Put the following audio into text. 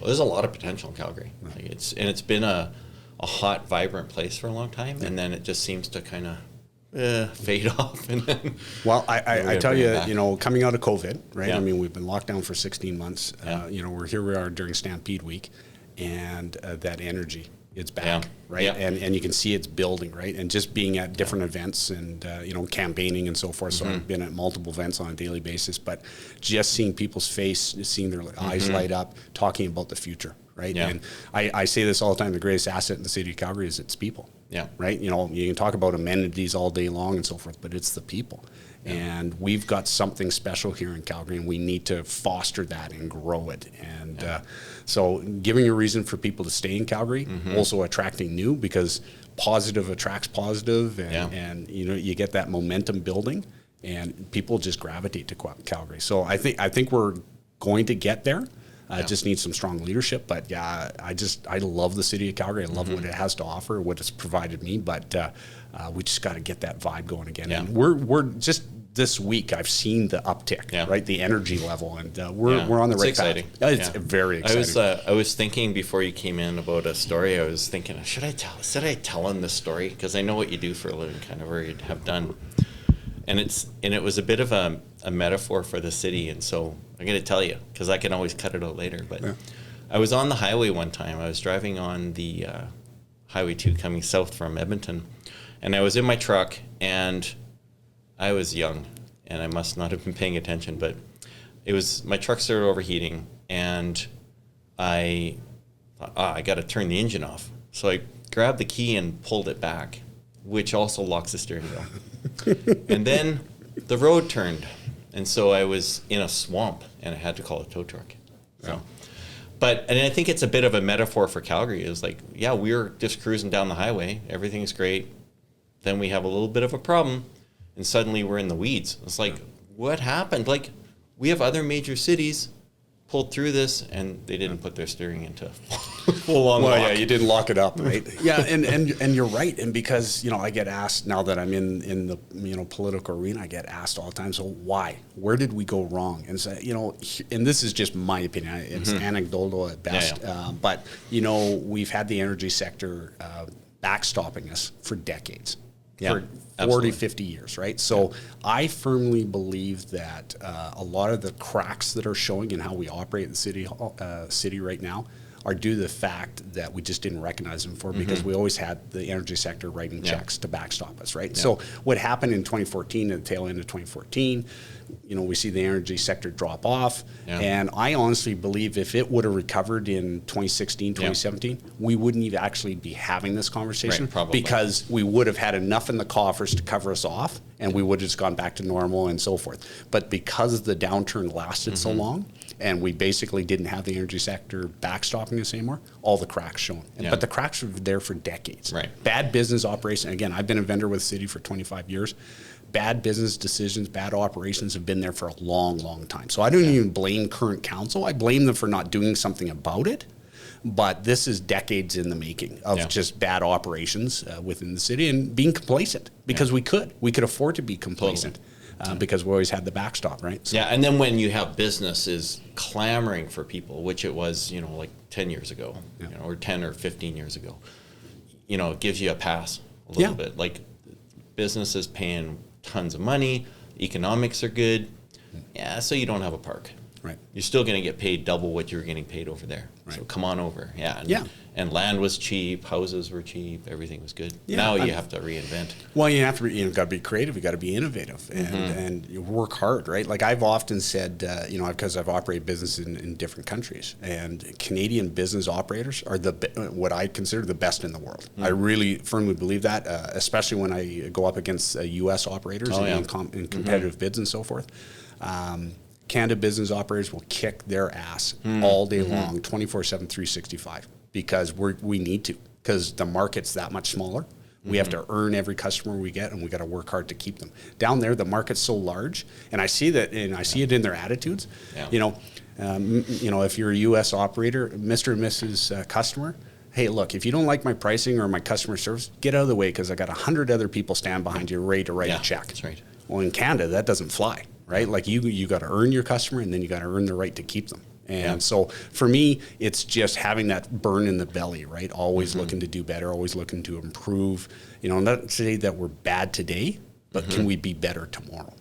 there's a lot of potential in Calgary. Like it's been a hot, vibrant place for a long time, and then it just seems to kind of fade off. And then well, I tell you, coming out of COVID, right? Yeah. I mean, we've been locked down for 16 months. We are during Stampede Week, and that energy, it's back, right? Yeah. And you can see it's building, right? And just being at different events and, campaigning and so forth. So I've been at multiple events on a daily basis, but just seeing people's face, seeing their eyes light up, talking about the future, right? Yeah. And I say this all the time, the greatest asset in the city of Calgary is its people. Yeah. Right. You can talk about amenities all day long and so forth, but it's the people. Yeah. And we've got something special here in Calgary, and we need to foster that and grow it. And so giving a reason for people to stay in Calgary, also attracting new, because positive attracts positive, and you get that momentum building, and people just gravitate to Calgary. So I think we're going to get there. Just needs some strong leadership, but I love the city of Calgary. I love what it has to offer, what it's provided me, but we just got to get that vibe going again. Yeah. And we're just this week I've seen the uptick, right? The energy level, and we're on the right path. It's very exciting. I was thinking before you came in about a story. I was thinking, should I tell him this story? Because I know what you do for a living, kind of, or you have done. And it was a bit of a metaphor for the city, and so I'm going to tell you, because I can always cut it out later. But I was on the highway one time. I was driving on the Highway 2 coming south from Edmonton, and I was in my truck, and I was young, and I must not have been paying attention, but my truck started overheating, and I thought, I got to turn the engine off. So I grabbed the key and pulled it back, which also locks the steering wheel. And then the road turned, and so I was in a swamp, and I had to call a tow truck. So, and I think it's a bit of a metaphor for Calgary. Is like, we're just cruising down the highway, everything's great. Then we have a little bit of a problem, and suddenly we're in the weeds. It's like, what happened? Like, we have other major cities pulled through this, and they didn't put their steering into full-on lock. Yeah, you didn't lock it up, right? and you're right. And because, I get asked now that I'm in the, political arena, I get asked all the time, so why? Where did we go wrong? And so, and this is just my opinion. It's anecdotal at best. But, we've had the energy sector backstopping us for decades. For 40, 50 years, right? So I firmly believe that a lot of the cracks that are showing in how we operate the city right now are due to the fact that we just didn't recognize them before, because we always had the energy sector writing checks to backstop us, right? So what happened in 2014, at the tail end of 2014, we see the energy sector drop off. And I honestly believe if it would have recovered in 2016, 2017, we wouldn't even actually be having this conversation, because we would have had enough in the coffers to cover us off, and we would have just gone back to normal and so forth. But because the downturn lasted so long, and we basically didn't have the energy sector backstopping us anymore, all the cracks shown. But the cracks were there for decades. Bad business operation. Again, I've been a vendor with the city for 25 years. Bad business decisions, bad operations have been there for a long, long time. So I don't even blame current council. I blame them for not doing something about it. But this is decades in the making of just bad operations within the city, and being complacent, because we could afford to be complacent. Because we always had the backstop, right? So. And then when you have businesses clamoring for people, which it was, like 10 years ago, or 10 or 15 years ago, it gives you a pass a little bit. Like, businesses paying tons of money, economics are good, so you don't have a park. Right. You're still going to get paid double what you were getting paid over there. Right. So come on over. And land was cheap, houses were cheap, everything was good. Now you have to reinvent. Well, you have to got to be creative, you got to be innovative, and you work hard, right? Like I've often said, because I've operated business in different countries, and Canadian business operators are what I consider the best in the world. I really firmly believe that, especially when I go up against U.S. operators in competitive bids and so forth. Canada business operators will kick their ass all day long, 24/7, 365, because we need to, because the market's that much smaller. We have to earn every customer we get, and we got to work hard to keep them. Down there, the market's so large, and I see that, and I see it in their attitudes. If you're a U.S. operator, Mr. and Mrs. Customer, hey, look, if you don't like my pricing or my customer service, get out of the way, because I got 100 other people stand behind you ready to write a check. That's right. Well, in Canada, that doesn't fly. Right? Like you got to earn your customer, and then you got to earn the right to keep them. And so for me, it's just having that burn in the belly, right? Always looking to do better, always looking to improve. Not to say that we're bad today, but can we be better tomorrow?